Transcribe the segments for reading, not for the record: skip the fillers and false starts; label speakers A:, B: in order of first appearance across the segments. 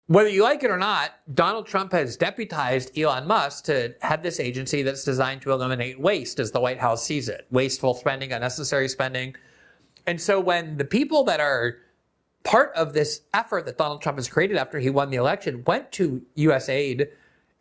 A: Whether you like it or not, Donald Trump has deputized Elon Musk to head this agency that's designed to eliminate waste, as the White House sees it. Wasteful spending, unnecessary spending. And so when the people that are part of this effort that Donald Trump has created after he won the election went to USAID,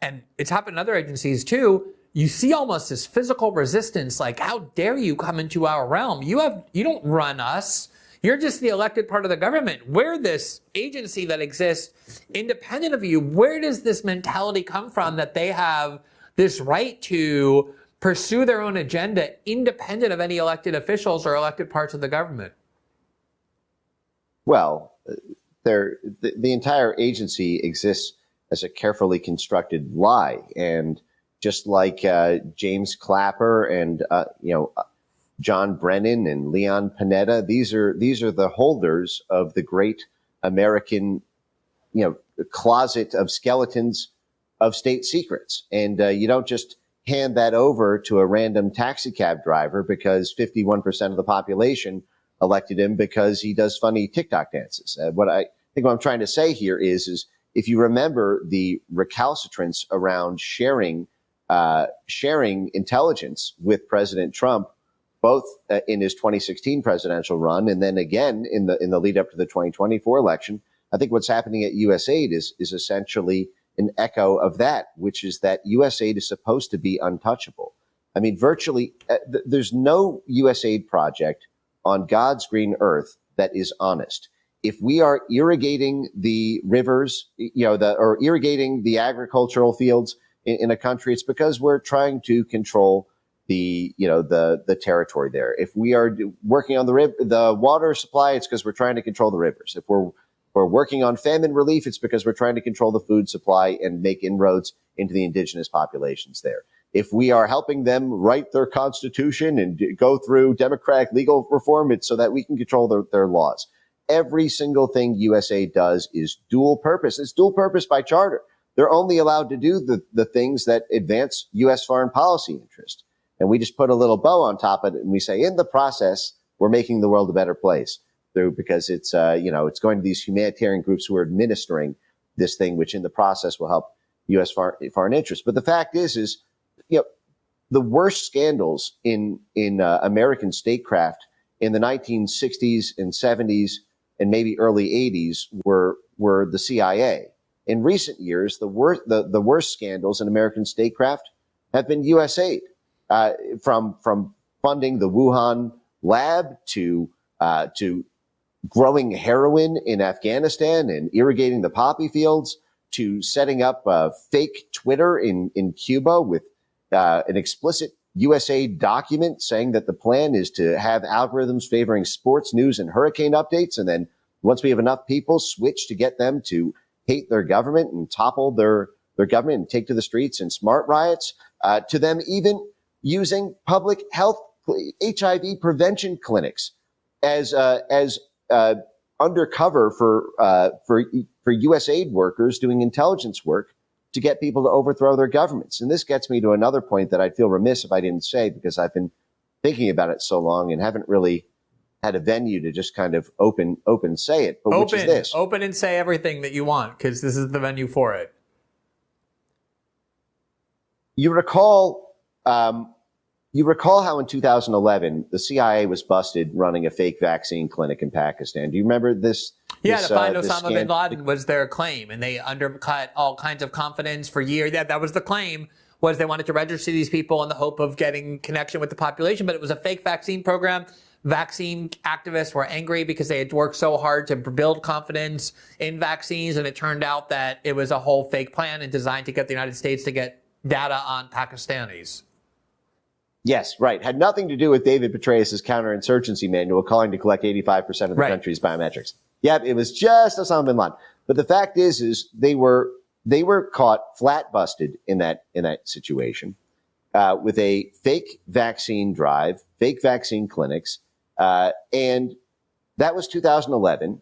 A: and it's happened in other agencies too, you see almost this physical resistance, like, how dare you come into our realm? You don't run us. You're just the elected part of the government. We're this agency that exists independent of you. Where does this mentality come from that they have this right to pursue their own agenda independent of any elected officials or elected parts of the government?
B: Well, the entire agency exists as a carefully constructed lie. And just like James Clapper and John Brennan and Leon Panetta, these are the holders of the great American, closet of skeletons of state secrets. And you don't just hand that over to a random taxi cab driver because 51% of the population elected him because he does funny TikTok dances. What I'm trying to say here is if you remember the recalcitrance around sharing intelligence with President Trump, both in his 2016 presidential run and then again in the lead up to the 2024 election, I think what's happening at USAID is essentially an echo of that, which is that USAID is supposed to be untouchable. I mean, virtually, there's no USAID project on God's green earth that is honest. If we are irrigating the rivers, or irrigating the agricultural fields in a country, it's because we're trying to control the territory there. If we are working on the water supply, it's because we're trying to control the rivers. If we're working on famine relief, it's because we're trying to control the food supply and make inroads into the indigenous populations there. If we are helping them write their constitution and go through democratic legal reform, it's so that we can control their laws. Every single thing USAID does is dual purpose. It's dual purpose by charter. They're only allowed to do the things that advance U.S. foreign policy interest. And we just put a little bow on top of it and we say, in the process, we're making the world a better place because it's going to these humanitarian groups who are administering this thing, which in the process will help U.S. foreign interests. But the fact is the worst scandals in American statecraft in the 1960s and 70s and maybe early 80s were the CIA. In recent years, the worst scandals in American statecraft have been USAID. From funding the Wuhan lab to growing heroin in Afghanistan and irrigating the poppy fields to setting up fake Twitter in Cuba with an explicit USAID document saying that the plan is to have algorithms favoring sports, news, and hurricane updates. And then once we have enough people, switch to get them to hate their government and topple their government and take to the streets in smart riots, to them even using public health HIV prevention clinics as undercover for USAID workers doing intelligence work to get people to overthrow their governments. And this gets me to another point that I'd feel remiss if I didn't say, because I've been thinking about it so long and haven't really had a venue to just kind of open say it. But which is this.
A: Open and say everything that you want, because this is the venue for it.
B: You recall how in 2011 the CIA was busted running a fake vaccine clinic in Pakistan. Do you remember this?
A: Yeah, to find Osama bin Laden was their claim, and they undercut all kinds of confidence for years. Yeah, that was the claim, was they wanted to register these people in the hope of getting connection with the population, but it was a fake vaccine program. Vaccine activists were angry because they had worked so hard to build confidence in vaccines, and it turned out that it was a whole fake plan and designed to get the United States to get data on Pakistanis.
B: Yes, right. Had nothing to do with David Petraeus' counterinsurgency manual calling to collect 85% of the country's biometrics. Yep, it was just Osama bin Laden. But the fact is they were caught flat busted in that situation with a fake vaccine drive, fake vaccine clinics, and that was 2011.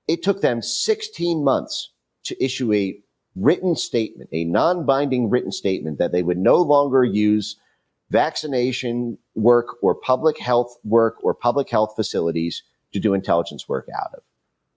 B: It took them 16 months to issue a written statement, a non-binding written statement that they would no longer use vaccination work or public health facilities to do intelligence work out of.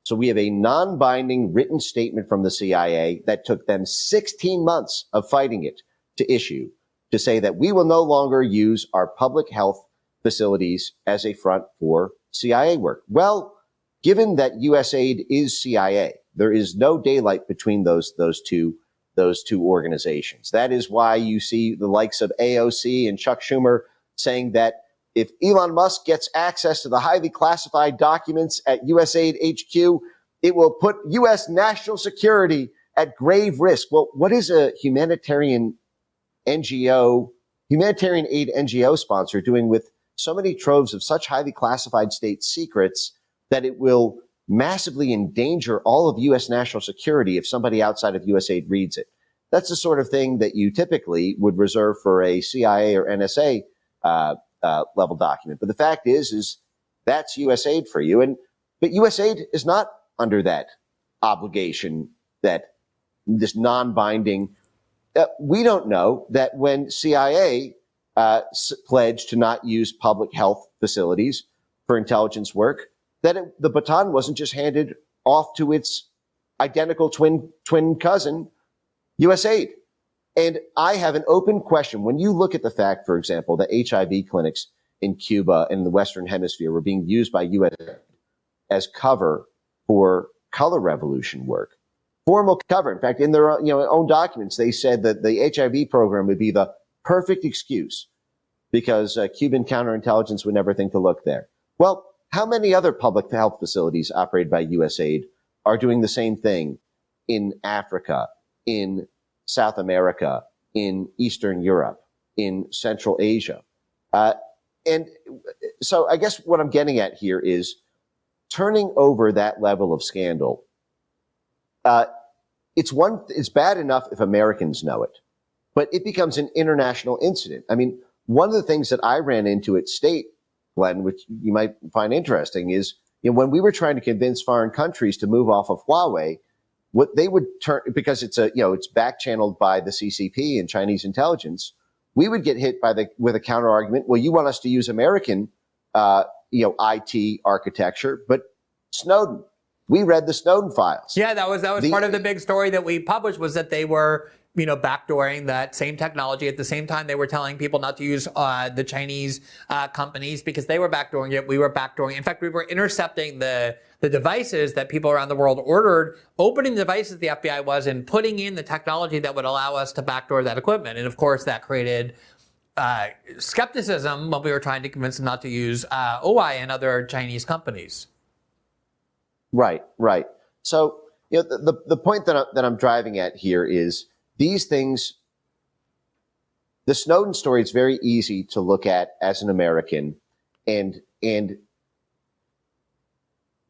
B: So we have a non-binding written statement from the CIA that took them 16 months of fighting it to issue, to say that we will no longer use our public health facilities as a front for CIA work. Well, given that USAID is CIA, there is no daylight between those two organizations. That is why you see the likes of AOC and Chuck Schumer saying that if Elon Musk gets access to the highly classified documents at USAID HQ, it will put U.S. national security at grave risk. Well, what is a humanitarian aid NGO sponsor doing with so many troves of such highly classified state secrets that it will massively endanger all of U.S. national security if somebody outside of USAID reads it? That's the sort of thing that you typically would reserve for a CIA or NSA level document. But the fact is that's USAID for you. But USAID is not under that obligation, that this non-binding. We don't know that when CIA pledged to not use public health facilities for intelligence work, that the baton wasn't just handed off to its identical twin cousin, USAID. And I have an open question. When you look at the fact, for example, that HIV clinics in Cuba and the Western Hemisphere were being used by USAID as cover for color revolution work, formal cover. In fact, in their own documents, they said that the HIV program would be the perfect excuse because Cuban counterintelligence would never think to look there. Well, how many other public health facilities operated by USAID are doing the same thing in Africa, in South America, in Eastern Europe, in Central Asia? And so I guess what I'm getting at here is turning over that level of scandal. It's bad enough if Americans know it, but it becomes an international incident. I mean, one of the things that I ran into at State, Glenn, which you might find interesting, is when we were trying to convince foreign countries to move off of Huawei, what they would turn, because it's back channeled by the CCP and Chinese intelligence, we would get hit with a counter argument. Well, you want us to use American, IT architecture, but Snowden. We read the Snowden files.
A: Yeah, that was part of the big story that we published, was that they were, backdooring that same technology. At the same time, they were telling people not to use the Chinese companies because they were backdooring it. We were backdooring. In fact, we were intercepting the devices that people around the world ordered, opening the devices the FBI was, and putting in the technology that would allow us to backdoor that equipment. And of course, that created skepticism when we were trying to convince them not to use OI and other Chinese companies.
B: Right. So, the point that I'm driving at here is these things. The Snowden story is very easy to look at as an American, and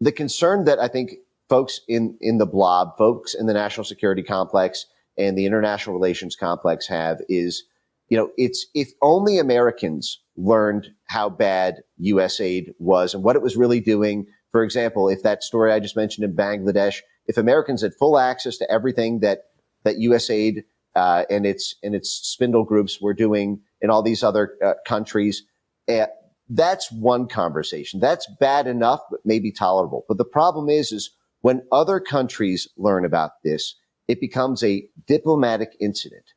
B: the concern that I think folks in the blob, folks in the national security complex and the international relations complex have is, it's if only Americans learned how bad USAID was and what it was really doing. For example, if that story I just mentioned in Bangladesh, if Americans had full access to everything that USAID and its spindle groups were doing in all these other countries, that's one conversation. That's bad enough, but maybe tolerable. But the problem is when other countries learn about this, it becomes a diplomatic incident.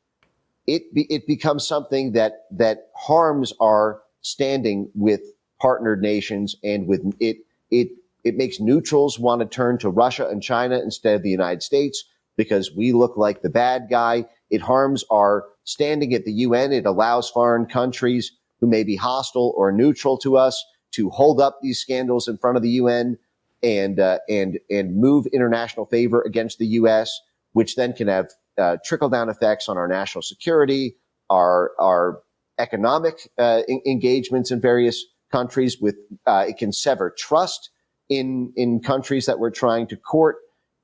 B: It becomes something that harms our standing with partnered nations, and with it makes neutrals want to turn to Russia and China instead of the United States because we look like the bad guy. It harms our standing at the UN. It allows foreign countries who may be hostile or neutral to us to hold up these scandals in front of the UN and move international favor against the U.S., which then can have trickle down effects on our national security, our economic engagements in various countries. It can sever trust in countries that we're trying to court.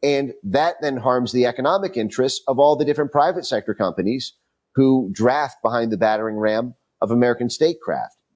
B: And that then harms the economic interests of all the different private sector companies who draft behind the battering ram of American statecraft.